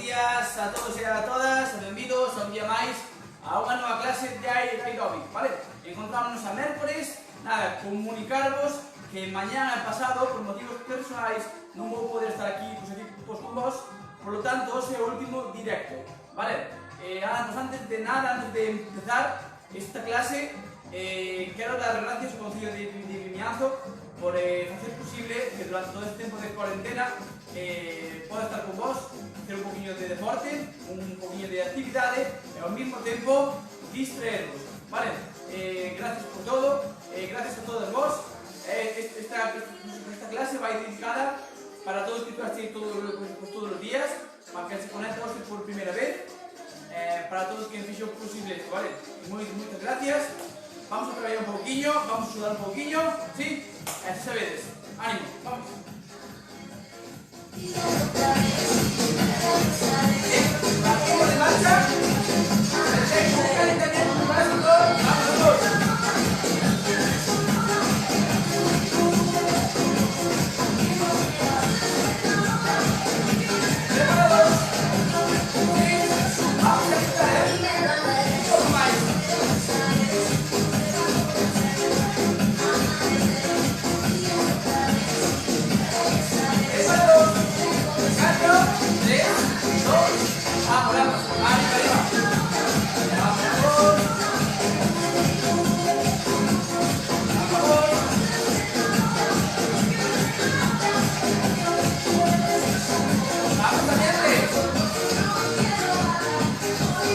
días a todos e a todas, benvidos un día máis a unha nova clase de aeróbic, vale? Encontrámonos a mércores, nada, comunicarvos que mañá e pasado, por motivos personais, non vou poder estar aquí con vos, por lo tanto, hoxe é o último directo, vale? Antes de empezar esta clase, quero dar gracias ao Concello de Vimianzo por facer posible que durante todo este tempo de cuarentena poda estar con vos, hacer un poquinho de deporte, un poquinho de actividade e ao mesmo tempo distraervos, vale? Gracias por todo, gracias a todos vos. Esta clase vai dedicada para todos que están todos os días, para que se conecta hoxe por primeira vez, para todos que fixo posible esto, vale? Moitas gracias. Vamos a traballar un pouquinho, vamos a sudar un pouquinho, ¿sí? Xa sabedes, ánimo, vamos. ¿Cómo de marcha? Un calentamiento básico, vamos. ¿Preparados? Sí, vamos a empezar, un poco más. Vamos, arriba. Vamos. Vamos, valiente.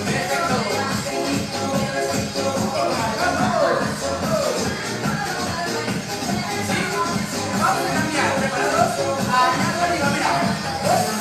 Perfecto. Vamos. Sí, vamos a cambiar. ¿Preparados? Arriba, mira. Vamos.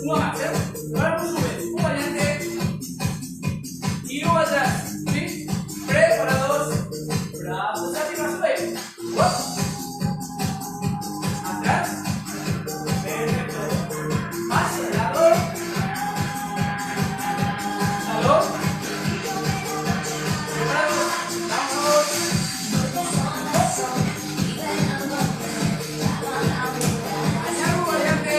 Una más, ¿eh? Ahora pues sube. Un variante. Y uno atrás. ¿Sí? Preparados. Brazos arriba, sube. Atrás. Perfecto. Hacia el lado. Lado. Preparados. Vamos. Añado un variante.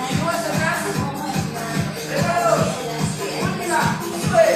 Y uno hacia atrás. Preparados. Última. Sube.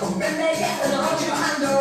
Comprende que esta noche mando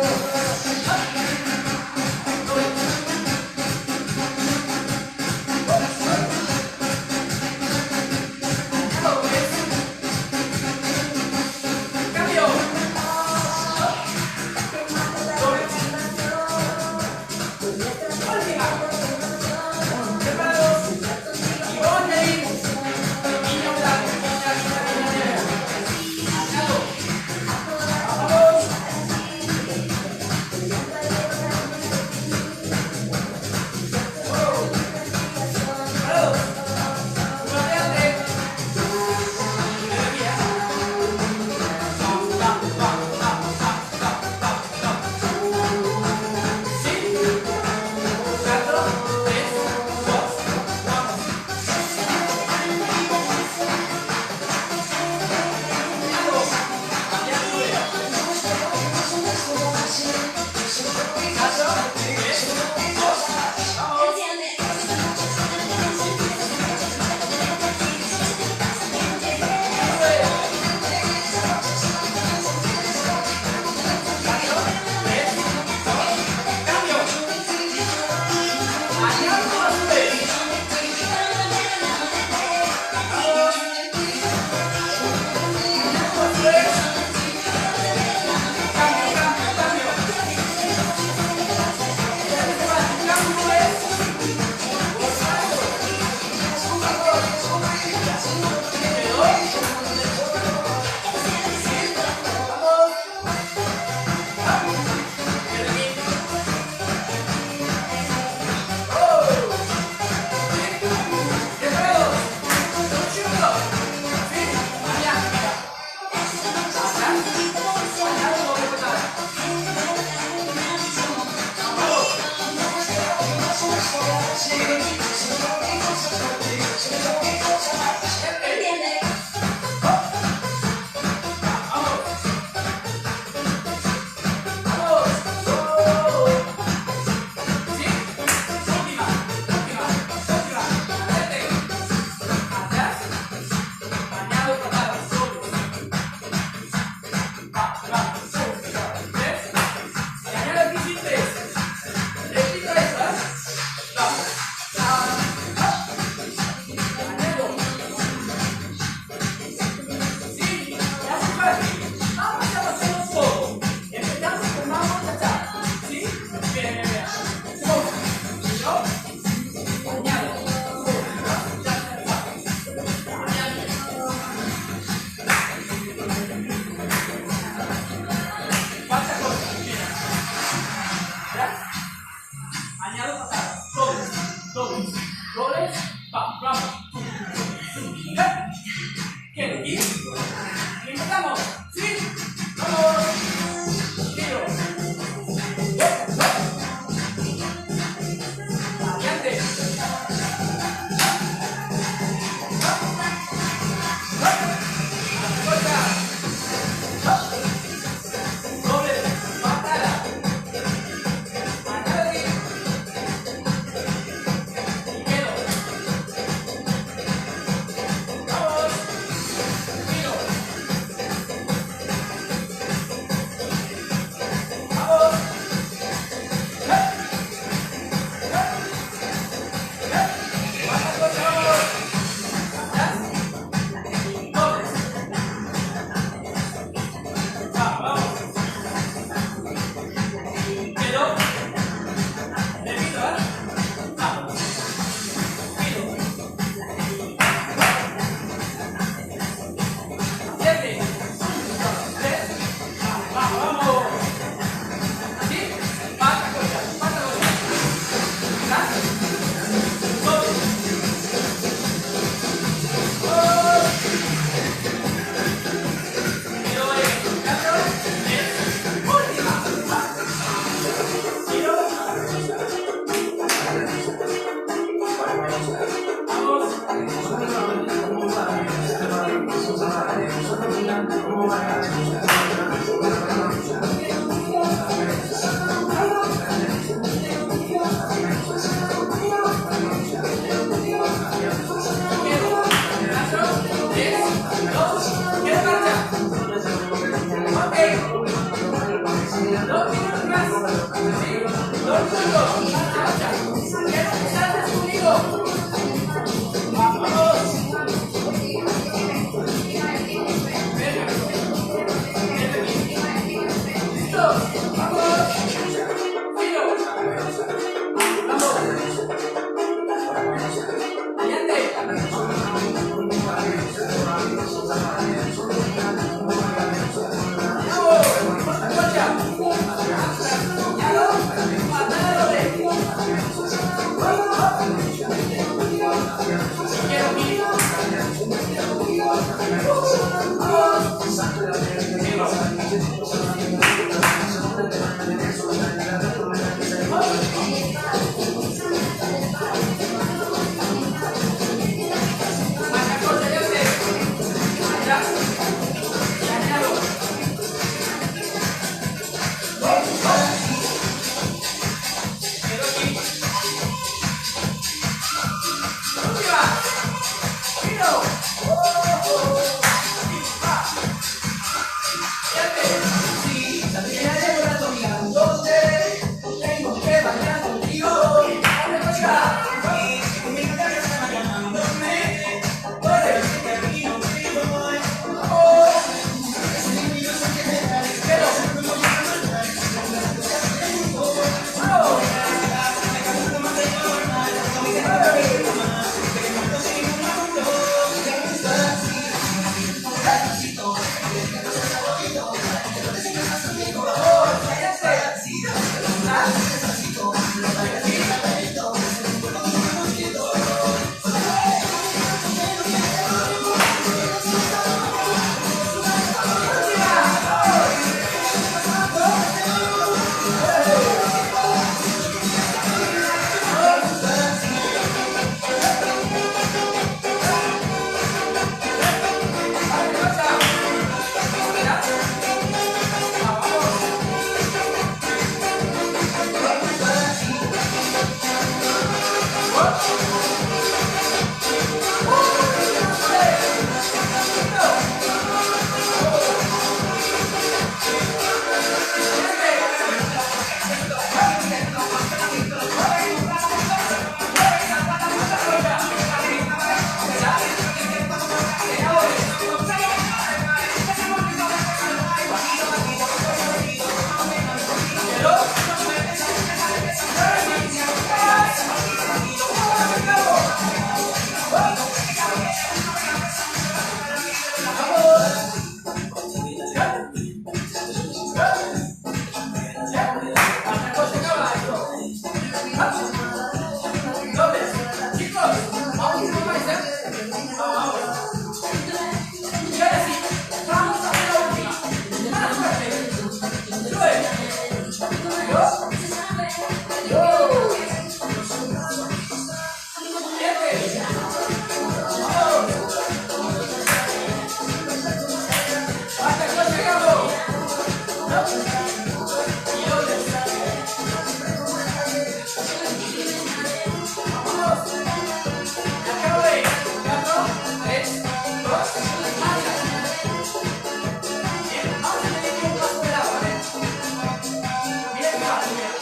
Vale, mira.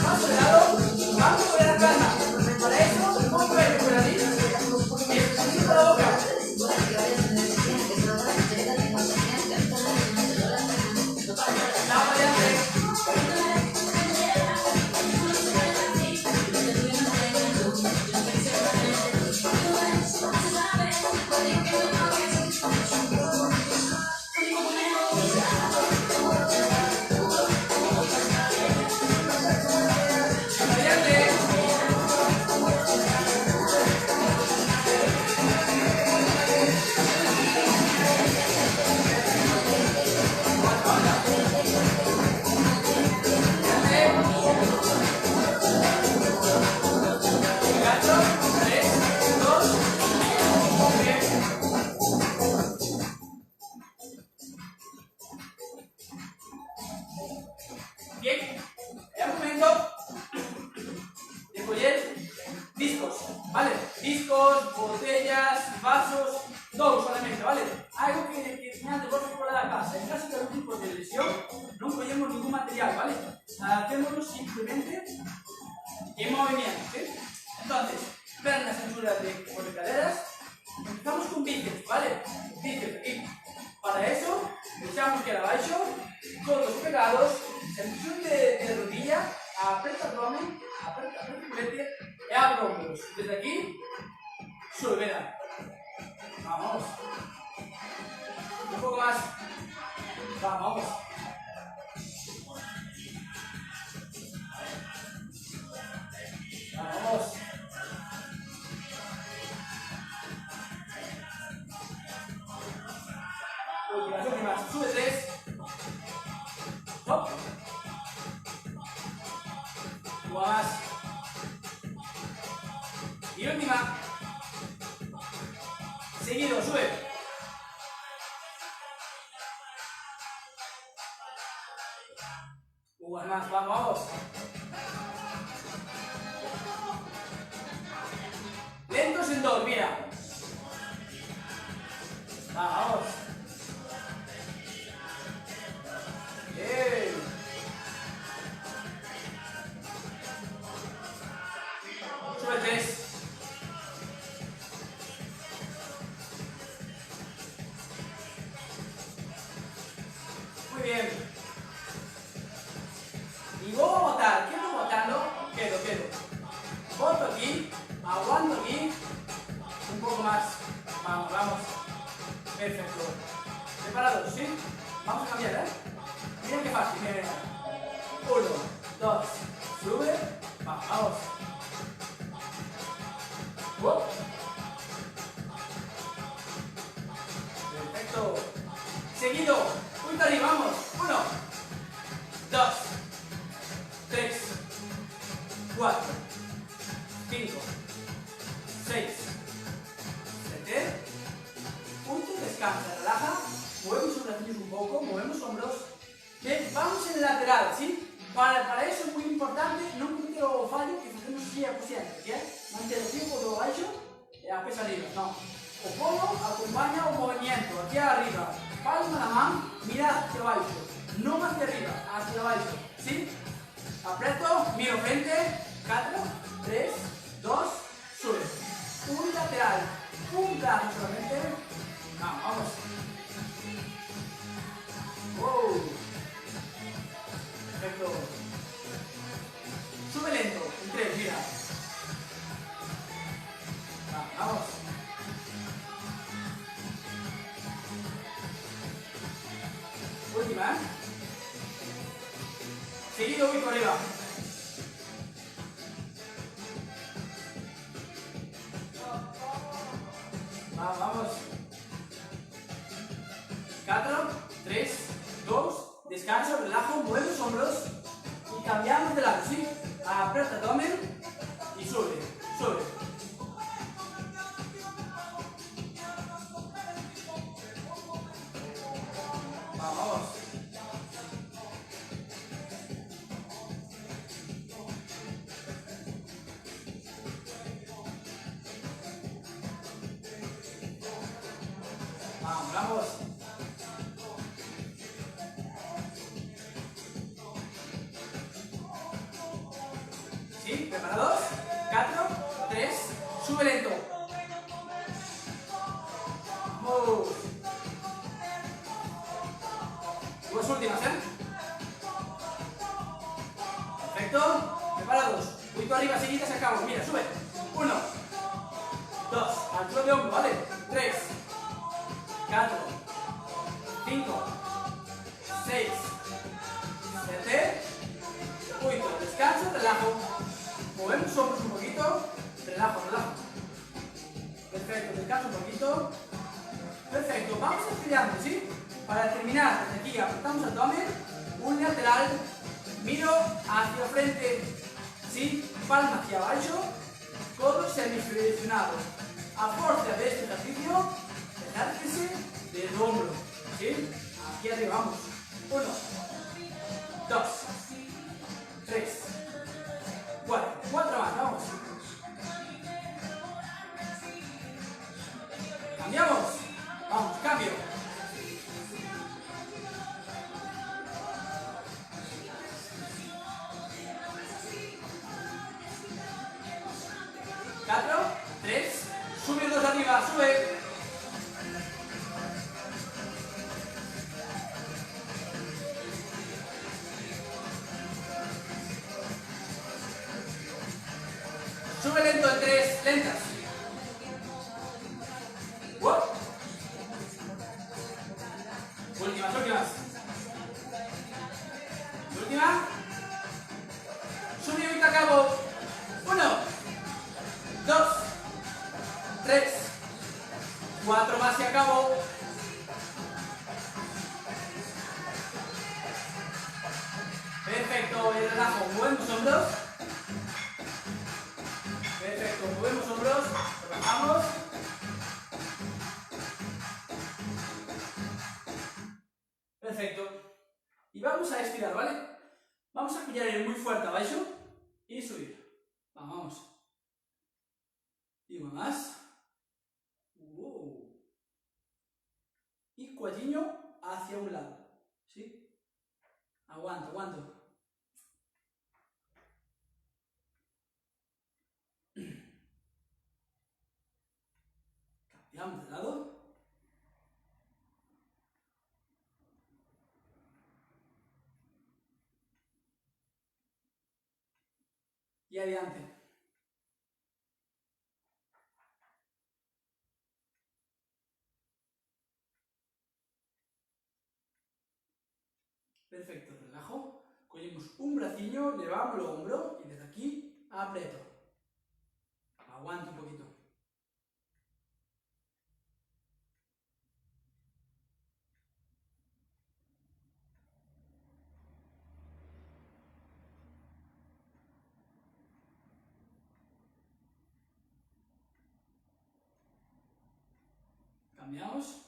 Paso de lado, vamos a poner la calma. Para eso, un poco de recuperadito. Expansión la boca. La variante. Bien, es momento de coger discos, ¿vale? Discos, botellas, vasos, todo solamente, ¿vale? Algo que antes vos fuera de la casa. En caso de algún tipo de lesión, no cogemos ningún material, ¿vale? Hacémoslo simplemente en movimiento, ¿sí? Entonces, piernas, cintura por caderas. Empezamos con bíceps, ¿vale? Bíceps aquí. Para eso, echamos que abajo, codos pegados, extensión de rodilla, aprieta abdomen, aprieta culete y abro hombros. Desde aquí, sube, venga. Vamos. Un poco más. Vamos. Vamos. Últimas. Sube 3. Hop. Más. Y última. Seguido, sube. Más, vamos. Lentos en 2, mira. Vamos. Bien. Sube 3. Muy bien. Y voy a botar. ¿Qué voy botando? Quedo. Boto aquí. Aguanto aquí. Un poco más. Vamos. Perfecto. ¿Preparados? ¿Sí? Vamos a cambiar, ¿eh? Mira qué fácil. Mira. 1, 2. Sube. Vamos. Perfecto. Seguido. Punta arriba. Vamos. 1, 2, 3, 4, 5, 6, 7. Punto, descansa, relaja. Movemos los brazos un poco, movemos hombros. Bien, vamos en el lateral, ¿sí? Para eso es muy importante no cometer o fallo que hacemos 100%, ¿sí? Mantener el tiempo de baixo y a peso arriba, no. O pongo, acompaña un movimiento, aquí arriba. Palma la mano, mira hacia abajo. No hacia arriba, hacia abajo, ¿sí? Aprieto, miro frente, 4, 3, 2, sube. Un lateral, un brazo solamente. Vamos. Wow. Perfecto. Sube lento, en 3, mira. Vamos. Última, ¿eh? Seguido, voy por arriba. Vamos. 4, 3, 2, descanso, relajo, mueve los hombros y cambiamos de lado, ¿sí? Aprieta el abdomen y sube. Vamos. Vamos. ¿Sí? Preparados. 4, 3, sube lento. Vamos. Dos últimas, ¿eh? Perfecto. Preparados. Poquito arriba, seguidas, acabo. Mira, sube. 1, 2, altura de hombro, ¿vale? 3, 4, 5, 6, 7, 8, descanso, relajo. Movemos hombros un poquito, relajo, relajo. Perfecto, descanso un poquito. Perfecto, vamos estirando, ¿sí? Para terminar, desde aquí apretamos abdomen, unilateral, miro hacia frente, ¿sí? Palma hacia abajo, codos semiflexionados. A fuerza de este ejercicio, ejércese del hombro, ¿sí? Aquí arriba, vamos. 1, 2, 3, 4, 4 más, vamos. Cambiamos. Vamos, cambio. Cuatro, 3, sube dos arriba, sube. Sube lento en 3, lentas. Últimas, últimas. Última. Sube y ahorita acabo. 1, 2, 3, 4 más y acabo. Perfecto, y relajo. Movemos hombros. Perfecto, movemos hombros. Relajamos. Perfecto. Y vamos a estirar, ¿vale? Vamos a pillar el muy fuerte abajo y subir. Vamos. Y una más. Y cuelliño hacia un lado. ¿Sí? Aguanto, aguanto. Cambiamos de lado. Y adelante. Perfecto, relajo. Cogemos un braciño, levamos el hombro y desde aquí aprieto. Aguanto un poquito. Cambiamos.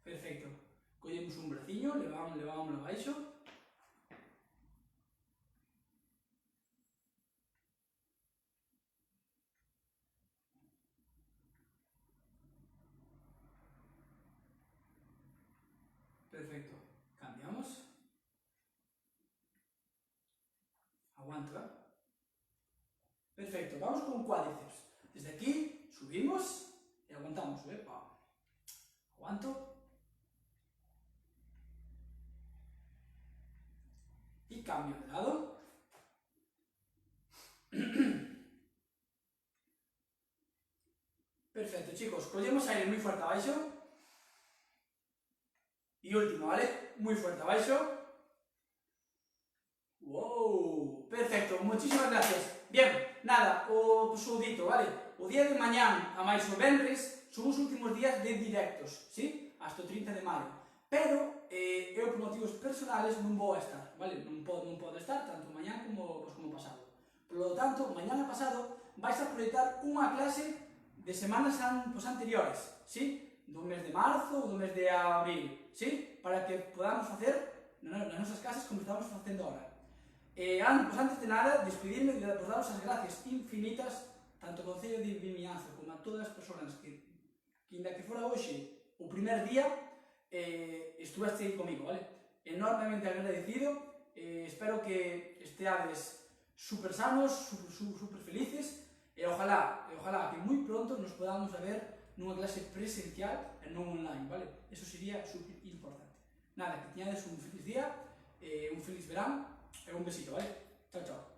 Perfecto. Cogemos un braciño, levamos abaixo. Perfecto. Cambiamos. Aguanto, ¿eh? Perfecto. Vamos con cuádriceps. Desde aquí subimos y aguantamos. Aguanto. Y cambio de lado. Perfecto, chicos. Cogemos aire muy fuerte abaixo. Y último, ¿vale? Muy fuerte abaixo. Wow, perfecto, muchísimas gracias. Bien, nada, o saudito, vale? O día de mañán a máis o venres son os últimos días de directos, ¿sí? Hasta o 30 de maio. Pero eu por motivos personales non vou a estar, vale? Non podo estar tanto mañán como pasado. Por lo tanto, mañana pasado vais a proyectar unha clase de semanas anteriores, ¿sí? Do mes de marzo ou do mes de abril, ¿sí? Para que podamos facer nas nosas casas como estamos facendo ahora. Antes de nada, despedirme e daros as gracias infinitas tanto ao Concello de Vimianzo como a todas as persoas que que inda que fora hoxe o primer día, estuveste aí comigo, vale? Enormemente agradecido, espero que esteades super sanos, super felices, e ojalá que moi pronto nos podamos ver nunha clase presencial e non online, vale? Eso sería super importante. Nada, que teñades un feliz día, un feliz verán e un besito, vale? Chao, chao.